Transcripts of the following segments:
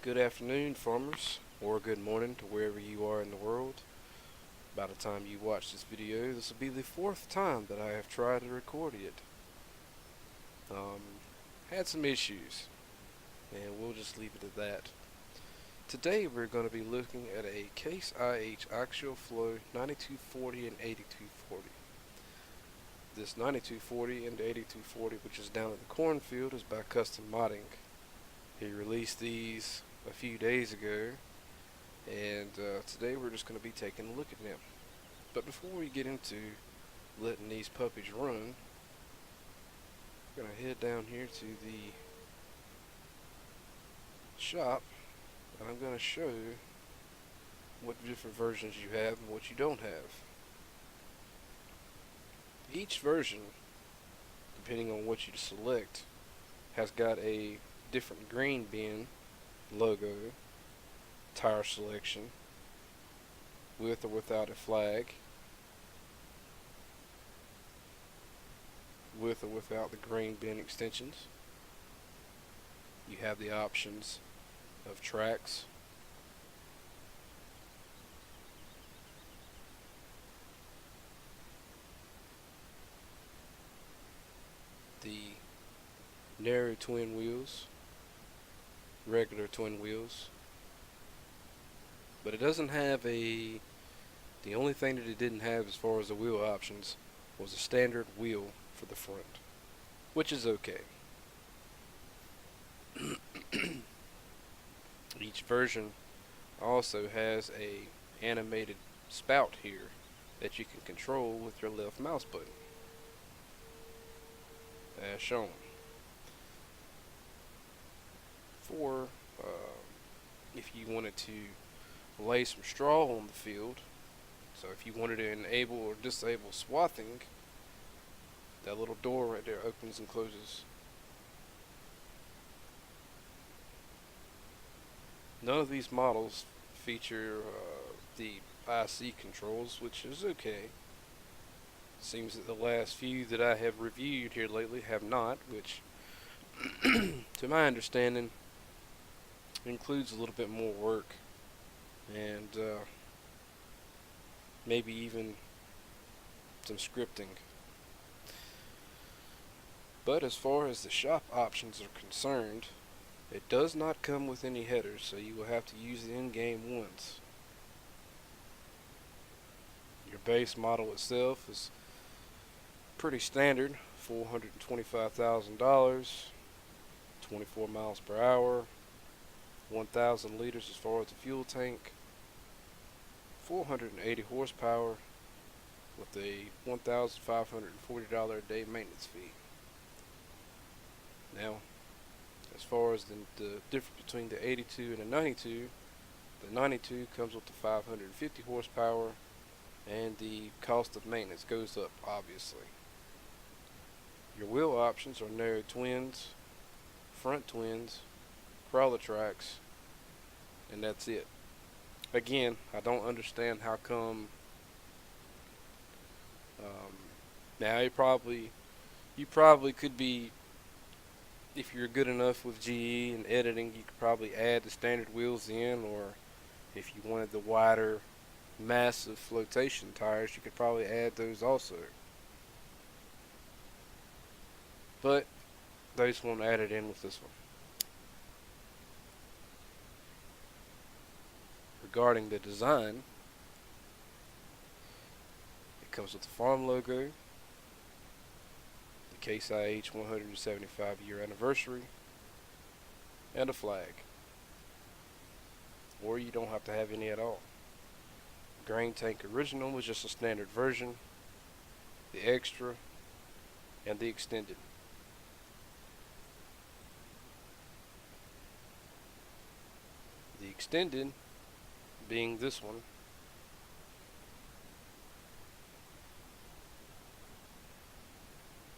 Good afternoon, farmers, or good morning to wherever you are in the world. By the time you watch this video, this will be the fourth time that I have tried to record it. Had some issues, and we'll just leave it at that. Today we're going to be looking at a Case IH Axial Flow 9240 and 8240. This 9240 and 8240, which is down in the cornfield, is by Custom Modding. He released these a few days ago, and today we're just going to be taking a look at them. But before we get into letting these puppies run, we're going to head down here to the shop, and I'm going to show you what different versions you have and what you don't have. Each version, depending on what you select, has got a different green bin logo, tire selection, with or without a flag, with or without the green bin extensions. You have the options of Trax, the narrow twin wheels, regular twin wheels, but it doesn't have the only thing that it didn't have as far as the wheel options was a standard wheel for the front, which is okay. Each version also has a animated spout here that you can control with your left mouse button, as shown. For if you wanted to lay some straw on the field, so if you wanted to enable or disable swathing, that little door right there opens and closes. None of these models feature the IC controls, which is okay. Seems that the last few that I have reviewed here lately have not, which to my understanding includes a little bit more work and maybe even some scripting. But as far as the shop options are concerned, it does not come with any headers, so you will have to use the in-game ones. Your base model itself is pretty standard, $425,000, 24 miles per hour, 1,000 liters as far as the fuel tank, 480 horsepower with a $1,540 a day maintenance fee. Now, as far as the difference between the 82 and the 92 comes with the 550 horsepower, and the cost of maintenance goes up, obviously. Your wheel options are narrow twins, front twins, crawler tracks, and that's it. Again, I don't understand how come. Now you probably could be, if you're good enough with GE and editing, you could probably add the standard wheels in, or if you wanted the wider, massive flotation tires, you could probably add those also. But they just won't add it in with this one. Regarding the design, it comes with the farm logo, the Case IH 175-year anniversary, and a flag. Or you don't have to have any at all. Grain tank original was just a standard version, the extra, and the extended. The extended being this one,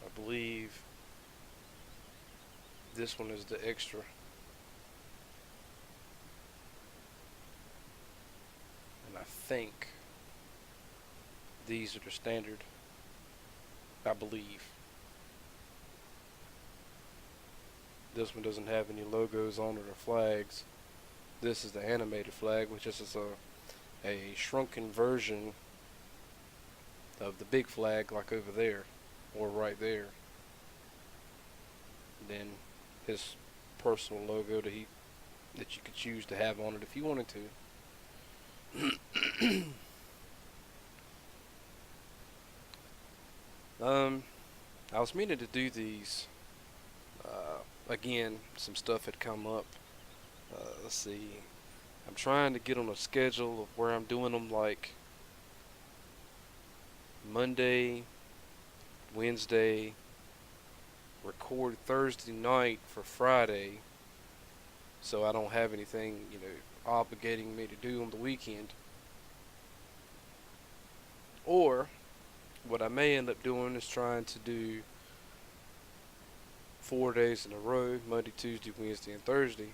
I believe this one is the extra. And I think these are the standard, I believe. This one doesn't have any logos on it or flags. This is the animated flag, which is a shrunken version of the big flag, like over there or right there. Then his personal logo that you could choose to have on it if you wanted to. I was meaning to do these. Again, some stuff had come up. Let's see. I'm trying to get on a schedule of where I'm doing them like Monday, Wednesday, record Thursday night for Friday, so I don't have anything, obligating me to do on the weekend. Or what I may end up doing is trying to do 4 days in a row, Monday, Tuesday, Wednesday, and Thursday.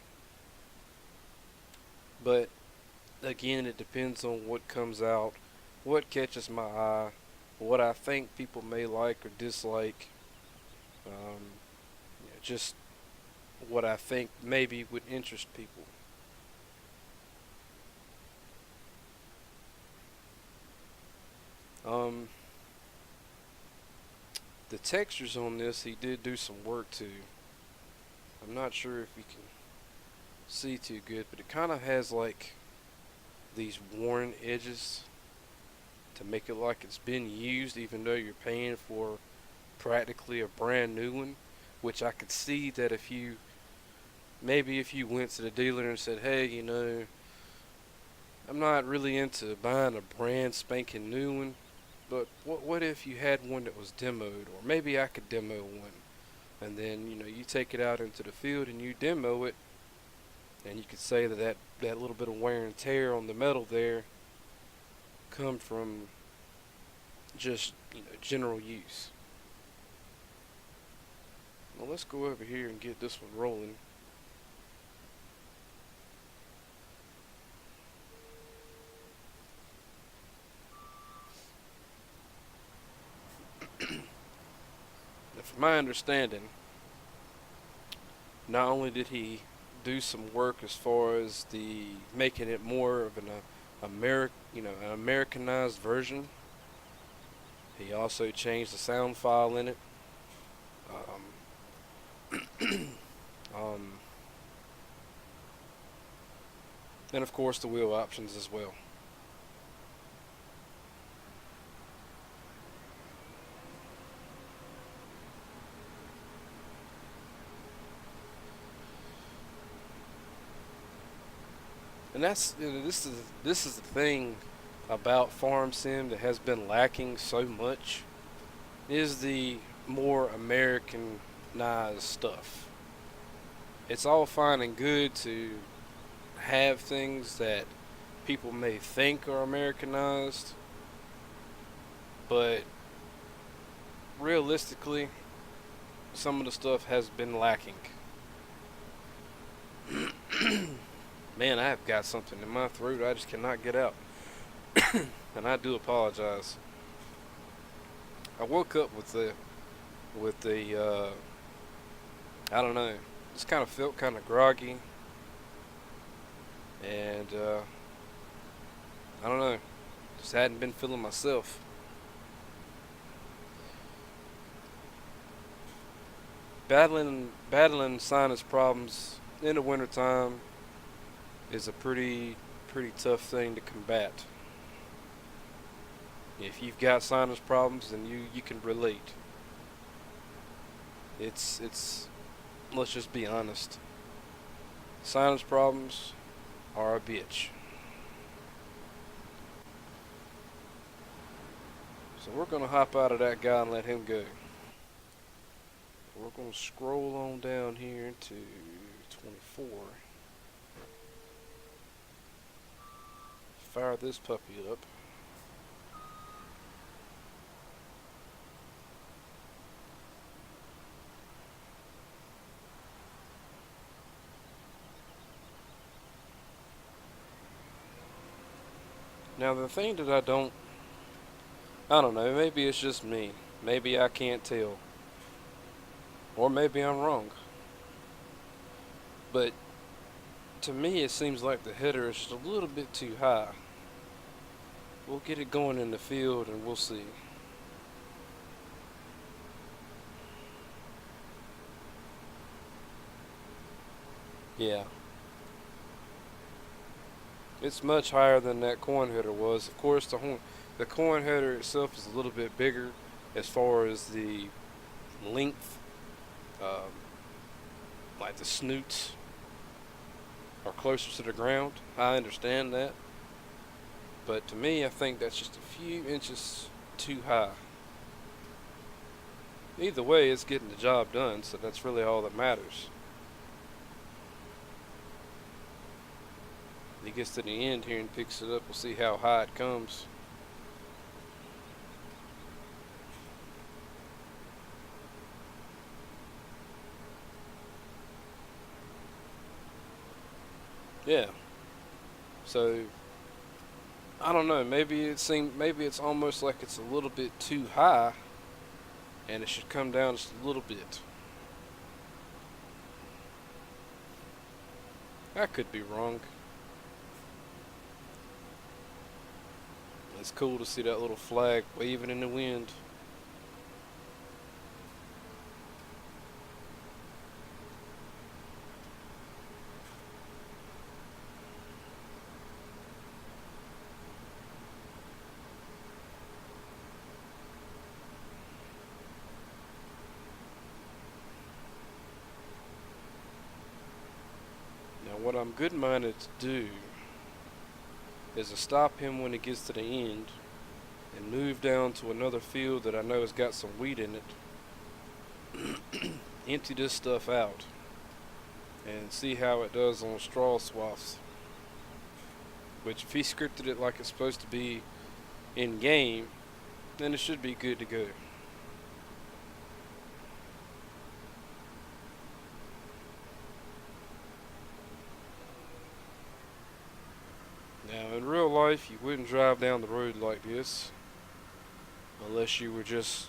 But again, it depends on what comes out, what catches my eye, what I think people may like or dislike, just what I think maybe would interest people. The textures on this, he did do some work to. I'm not sure if you can see too good, but it kind of has like these worn edges to make it like it's been used, even though you're paying for practically a brand new one. Which I could see that if you went to the dealer and said, hey, I'm not really into buying a brand spanking new one, but what if you had one that was demoed, or maybe I could demo one, and then you take it out into the field and you demo it, and you could say that little bit of wear and tear on the metal there come from just general use. Well, let's go over here and get this one rolling. Now, from my understanding, not only did he do some work as far as the making it more of an an Americanized version, he also changed the sound file in it. Um, and of course the wheel options as well. And this is the thing about farm sim that has been lacking so much, is the more Americanized stuff. It's all fine and good to have things that people may think are Americanized, but realistically, some of the stuff has been lacking. Man, I have got something in my throat I just cannot get out. And I do apologize. I woke up with the I don't know, just kind of felt kind of groggy, and I don't know, just hadn't been feeling myself. Battling sinus problems in the wintertime is a pretty tough thing to combat. If you've got sinus problems, then you can relate. It's let's just be honest. Sinus problems are a bitch. So we're gonna hop out of that guy and let him go. We're gonna scroll on down here to 24. Fire this puppy up. Now the thing that I don't know, maybe it's just me. Maybe I can't tell. Or maybe I'm wrong. But To me, it seems like the header is just a little bit too high. We'll get it going in the field and we'll see. Yeah, it's much higher than that coin header was. Of course, the coin header itself is a little bit bigger as far as the length. Um, like the snoots are closer to the ground. I understand that, but to me, I think that's just a few inches too high. Either way, it's getting the job done, so that's really all that matters. When he gets to the end here and picks it up, we'll see how high it comes. Yeah. So I don't know. Maybe it's almost like it's a little bit too high, and it should come down just a little bit. I could be wrong. It's cool to see that little flag waving in the wind. Now, what I'm good minded to do is to stop him when he gets to the end and move down to another field that I know has got some wheat in it. Empty this stuff out and see how it does on straw swaths. Which, if he scripted it like it's supposed to be in game, then it should be good to go. Now, in real life, you wouldn't drive down the road like this unless you were just,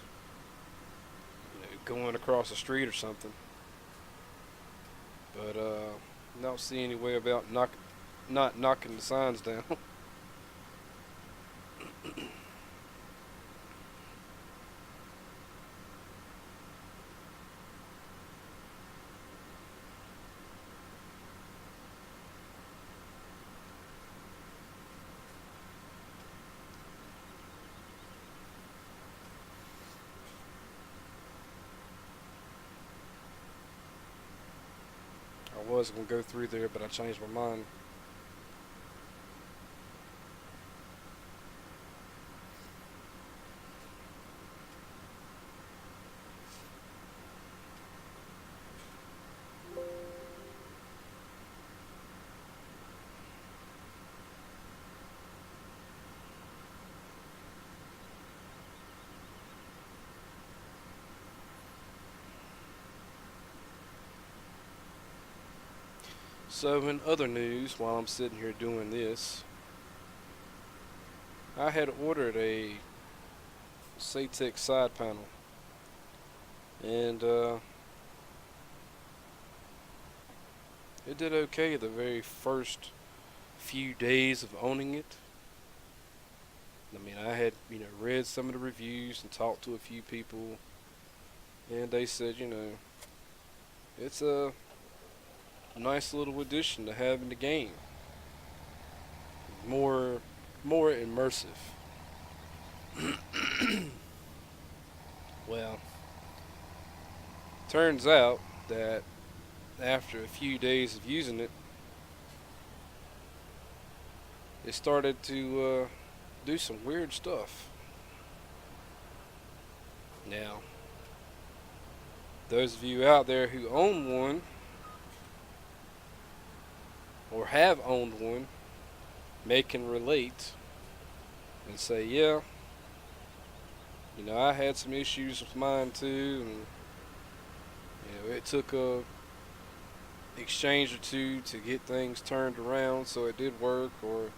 going across the street or something. But I don't see any way about not knocking the signs down. I was gonna go through there, but I changed my mind. So, in other news, while I'm sitting here doing this, I had ordered a Satex side panel, and it did okay the very first few days of owning it. I mean, I had read some of the reviews and talked to a few people, and they said it's a nice little addition to have in the game. More immersive. Well, turns out that after a few days of using it, it started to do some weird stuff. Now, those of you out there who own one or have owned one may can relate and say, yeah, I had some issues with mine too, and it took a exchange or two to get things turned around so it did work, or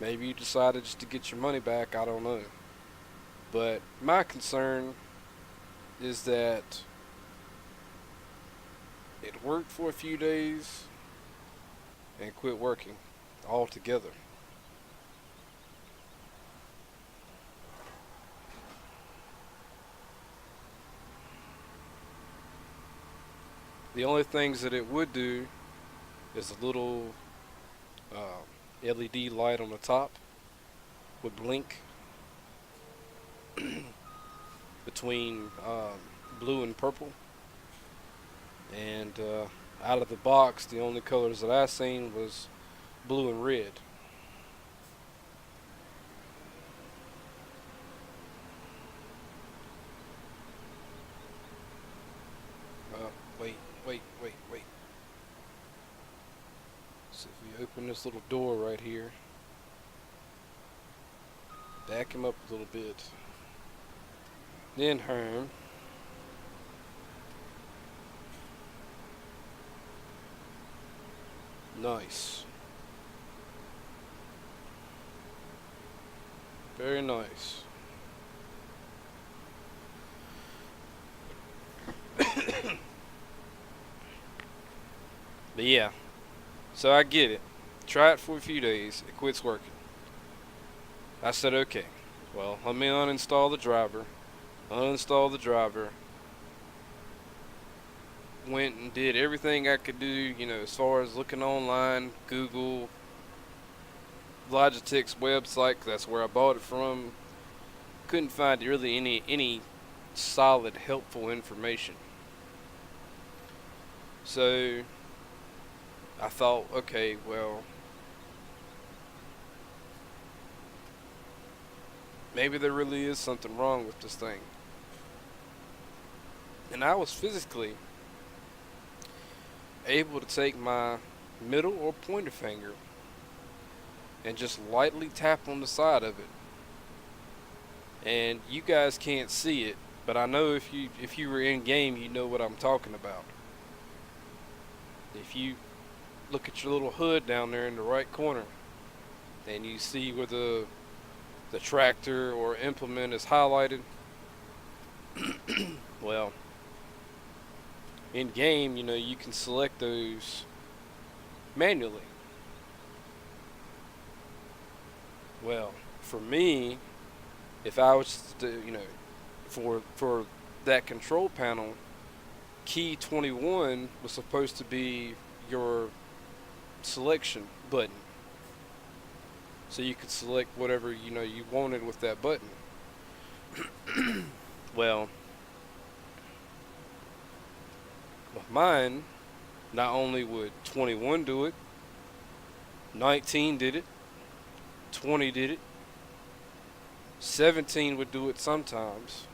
maybe you decided just to get your money back, I don't know. But my concern is that it worked for a few days, and quit working altogether. The only things that it would do is a little LED light on the top would blink between blue and purple. And out of the box, the only colors that I seen was blue and red. Wait, wait, wait, wait. So if we open this little door right here, back him up a little bit, then Herm. Nice. Very nice. But yeah, so I get it. Try it for a few days, it quits working. I said, okay, well, let me uninstall the driver. Uninstall the driver. Went and did everything I could do, you know, as far as looking online, Google, Logitech's website, 'cause that's where I bought it from. Couldn't find really any solid, helpful information. So I thought, okay, well, maybe there really is something wrong with this thing. And I was physically able to take my middle or pointer finger and just lightly tap on the side of it. And you guys can't see it, but I know if you were in game, you know what I'm talking about. If you look at your little hood down there in the right corner and you see where the tractor or implement is highlighted, well, in game, you know, you can select those manually. Well, for me, if I was to, you know, for that control panel, key 21 was supposed to be your selection button. So you could select whatever, you know, you wanted with that button. Well, with mine, not only would 21 do it, 19 did it, 20 did it, 17 would do it sometimes.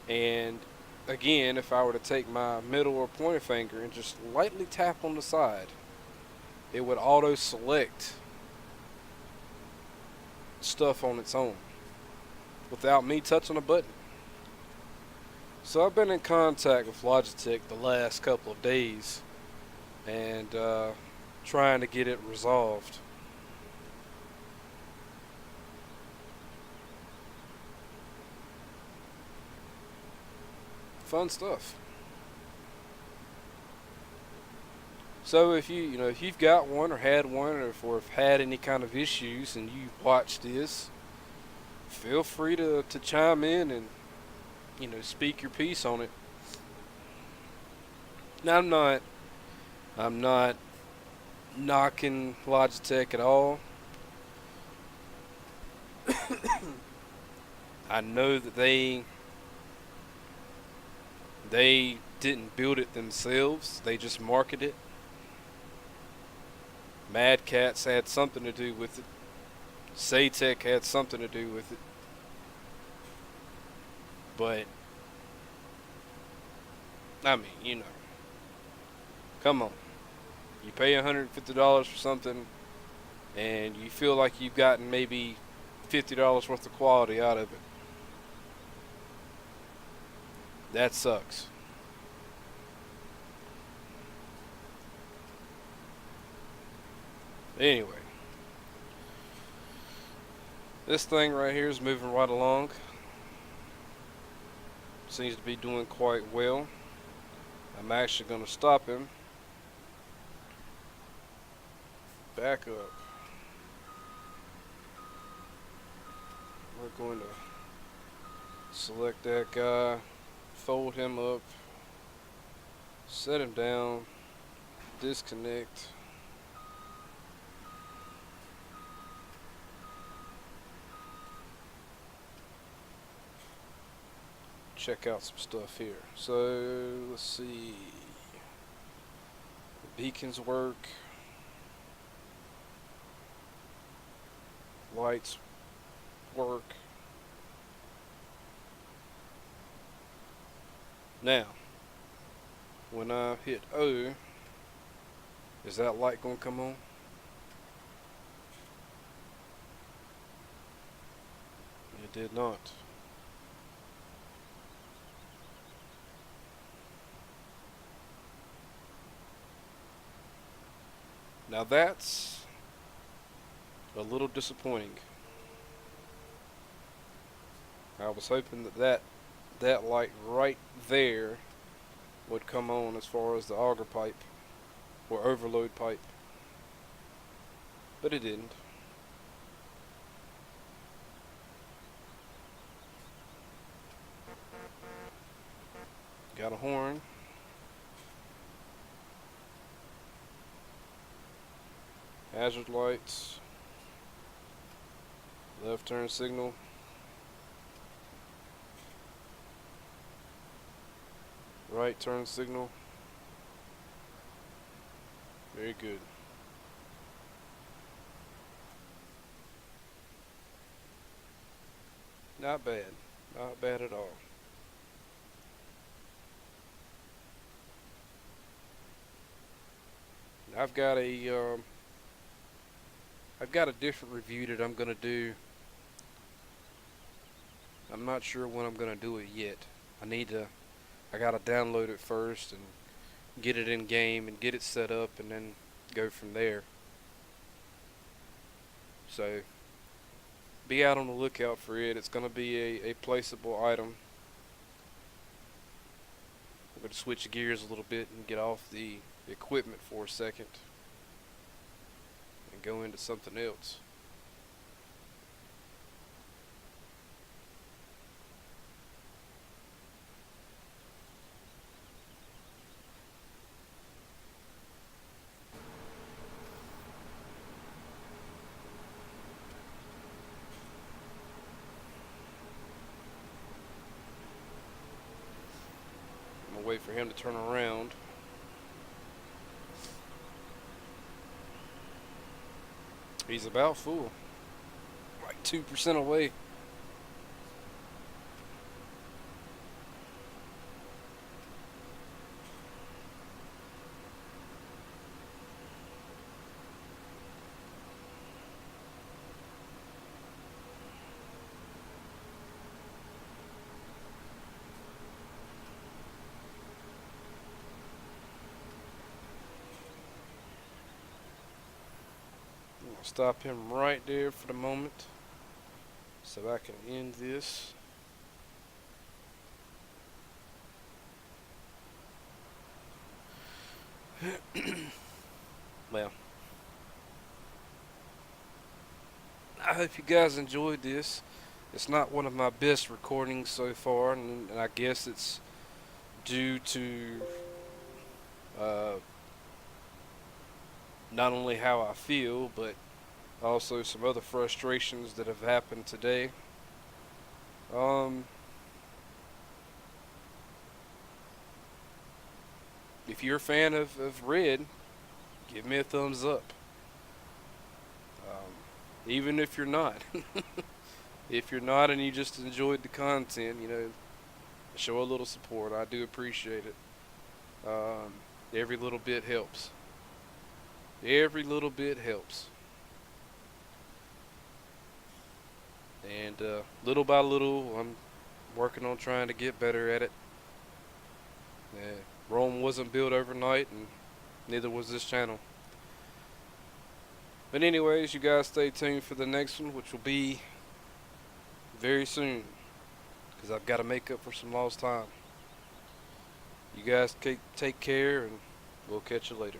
And again, if I were to take my middle or pointer finger and just lightly tap on the side, it would auto select stuff on its own without me touching a button. So I've been in contact with Logitech the last couple of days and trying to get it resolved. Fun stuff. So if if you've got one or had one or have had any kind of issues and you watch this, feel free to chime in and speak your piece on it. Now I'm not knocking Logitech at all. I know that they didn't build it themselves. They just marketed it. Mad Cats had something to do with it. Saytech had something to do with it. But I mean, come on. You pay $150 for something and you feel like you've gotten maybe $50 worth of quality out of it. That sucks. Anyway, this thing right here is moving right along. Seems to be doing quite well. I'm actually going to stop him back up. We're going to select that guy, fold him up, set him down, disconnect. Check out some stuff here. So let's see. The beacons work. Lights work. Now, when I hit O, is that light gonna come on? It did not. Now that's a little disappointing. I was hoping that light right there would come on as far as the auger pipe or overload pipe, but it didn't. Got a horn. Hazard lights. Left turn signal. Right turn signal. Very good. Not bad. Not bad at all. I've got a different review that I'm gonna do. I'm not sure when I'm gonna do it yet. I gotta download it first and get it in game and get it set up and then go from there. So be out on the lookout for it. It's gonna be a placeable item. I'm gonna switch gears a little bit and get off the equipment for a second and go into something else. I'm gonna wait for him to turn around. He's about full. Like 2% away. I'll stop him right there for the moment so I can end this. Well, I hope you guys enjoyed this. It's not one of my best recordings so far, and I guess it's due to not only how I feel, but also some other frustrations that have happened today. If you're a fan of Red, give me a thumbs up. Even if you're not. If you're not and you just enjoyed the content, show a little support. I do appreciate it. Every little bit helps. Every little bit helps. And little by little, I'm working on trying to get better at it. Rome wasn't built overnight, and neither was this channel. But anyways, you guys stay tuned for the next one, which will be very soon, because I've got to make up for some lost time. You guys take care, and we'll catch you later.